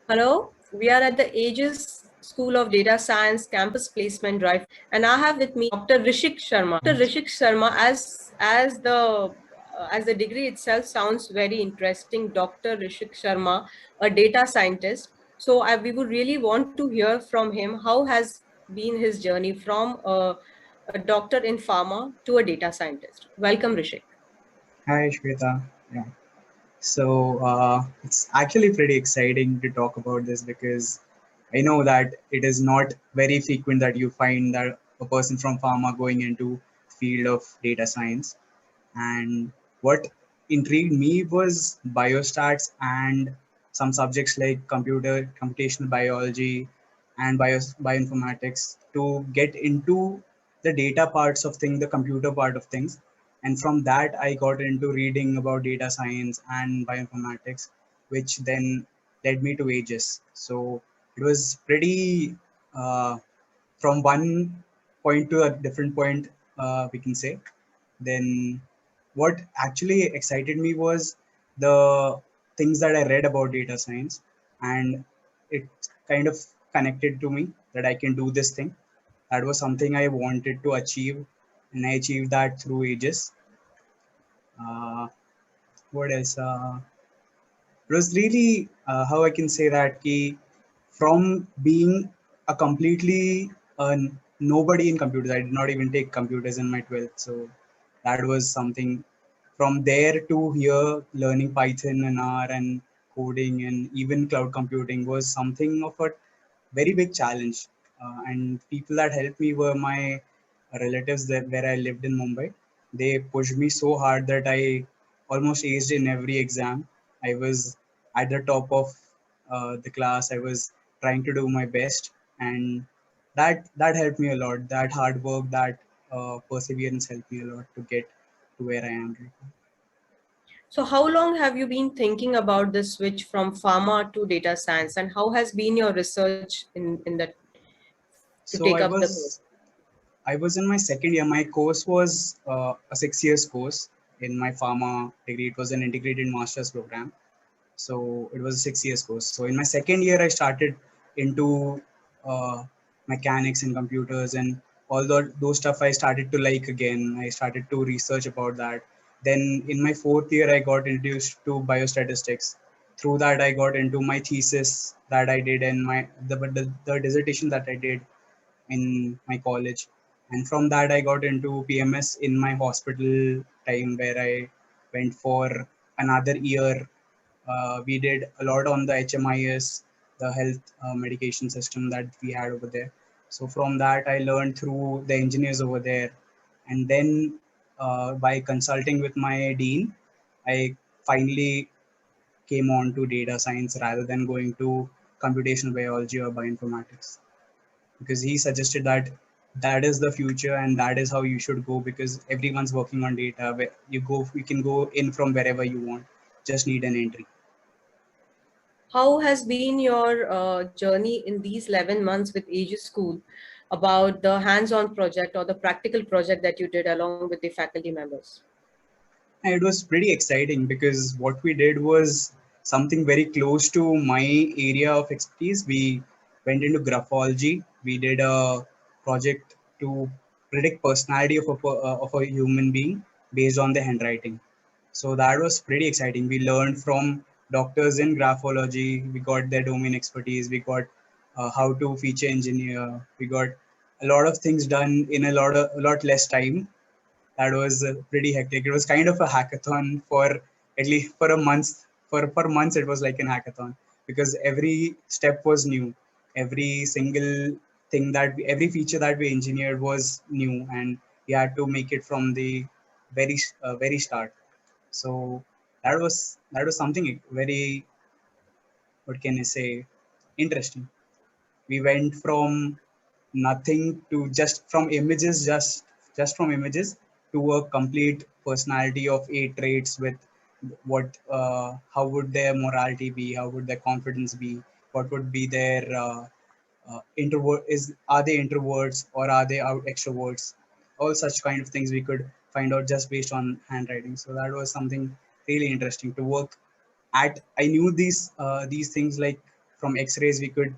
Hello, we are at the Aegis School of Data Science campus placement drive, and I have with me Dr. Rishik Sharma. Dr. Rishik Sharma, as the degree itself sounds very interesting. Dr. Rishik Sharma, a data scientist. So we would really want to hear from him. How has been his journey from a doctor in pharma to a data scientist? Welcome, Rishik. Hi, Shweta. Yeah. It's actually pretty exciting to talk about this because I know that it is not very frequent that you find that a person from pharma going into field of data science. And what intrigued me was biostats and some subjects like computational biology and bioinformatics to get into the data parts of things, the computer part of things. And from that, I got into reading about data science and bioinformatics, which then led me to Aegis. So it was pretty from one point to a different point, we can say. Then what actually excited me was the things that I read about data science, and it kind of connected to me that I can do this thing. That was something I wanted to achieve, and I achieved that through Aegis. Uh, what else? It was really how I can say that key from being a completely nobody in computers. I did not even take computers in my 12th, so that was something. From there to here, learning Python and R and coding and even cloud computing was something of a very big challenge. And people that helped me were my relatives that where I lived in Mumbai. They pushed me so hard that I almost aced in every exam. I was at the top of the class. I was trying to do my best, and that helped me a lot. That hard work, that perseverance helped me a lot to get to where I am right now. So how long have you been thinking about the switch from pharma to data science, and how has been your research in that to So take up the course? I was in my second year. My course was a 6 years course in my pharma degree. It was an integrated master's program. So it was a 6 years course. So in my second year, I started into uh, mechanics and computers and all those stuff I started to like again. I started to research about that. Then in my fourth year, I got introduced to biostatistics. Through that, I got into my thesis that I did and the dissertation that I did in my college. And from that, I got into PMS in my hospital time where I went for another year. We did a lot on the HMIS, the health medication system that we had over there. So from that, I learned through the engineers over there. And then by consulting with my dean, I finally came on to data science rather than going to computational biology or bioinformatics because he suggested that that is the future and that is how you should go because everyone's working on data where you can go in from wherever you want, just need an entry. How has been your journey in these 11 months with Aegis School about the hands-on project or the practical project that you did along with the faculty members? And it was pretty exciting because what we did was something very close to my area of expertise. We went into graphology. We did a project to predict personality of a human being based on the handwriting. So that was pretty exciting. We learned from doctors in graphology. We got their domain expertise. We got how to feature engineer. We got a lot of things done in a lot less time. That was pretty hectic. It was kind of a hackathon for at least for a month. For months, it was like an hackathon because every step was new. Every single every feature that we engineered was new, and we had to make it from the very start. So that was something very, what can I say, interesting. We went from nothing to just from images to a complete personality of 8 traits with what how would their morality be, how would their confidence be, what would be their introvert is are they introverts or are they out extroverts, all such kind of things we could find out just based on handwriting. So that was something really interesting to work at. I knew these things like from X-rays we could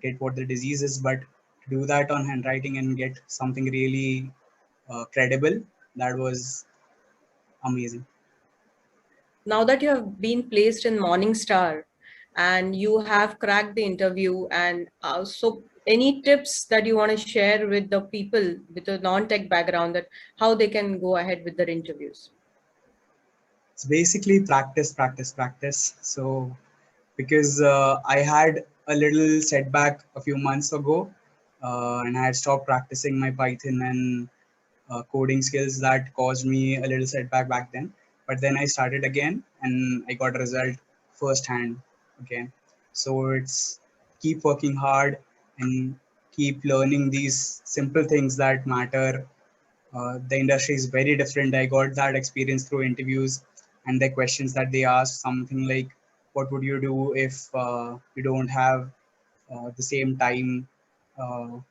get what the disease is, but to do that on handwriting and get something really credible, that was amazing. Now that you have been placed in Morningstar and you have cracked the interview, and so any tips that you want to share with the people with a non-tech background, that how they can go ahead with their interviews? It's basically practice, practice, practice. So because I had a little setback a few months ago, and I had stopped practicing my Python and coding skills, that caused me a little setback back then. But then I started again and I got a result firsthand again. So it's keep working hard and keep learning these simple things that matter. The industry is very different. I got that experience through interviews and the questions that they ask, something like, what would you do if you don't have the same time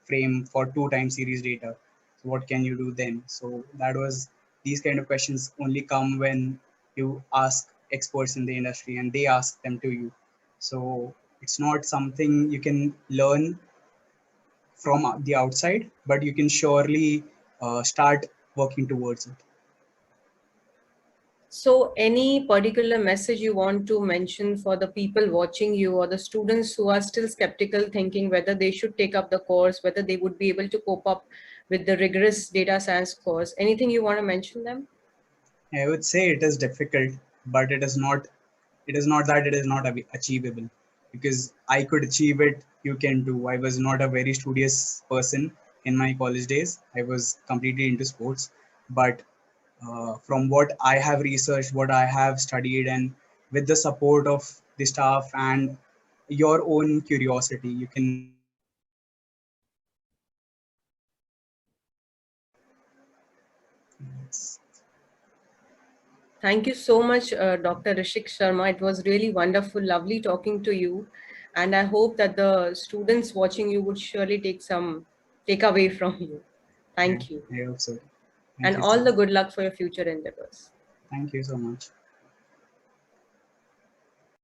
frame for 2 time series data? So what can you do then? So that was, these kind of questions only come when you ask experts in the industry and they ask them to you. So it's not something you can learn from the outside, but you can surely start working towards it. So any particular message you want to mention for the people watching you or the students who are still skeptical, thinking whether they should take up the course, whether they would be able to cope up with the rigorous data science course? Anything you want to mention them? I would say it is difficult, but it is not. It is not that it is not achievable, because I could achieve it. You can too. I was not a very studious person in my college days. I was completely into sports, but from what I have researched, what I have studied, and with the support of the staff and your own curiosity, you can surely achieve it. Thank you so much, Dr. Rishik Sharma. It was really wonderful, lovely talking to you. And I hope that the students watching you would surely take some takeaway from you. Yeah, Thank you. I hope so. Thank And you so all the much. good luck for your future endeavors. Thank you so much.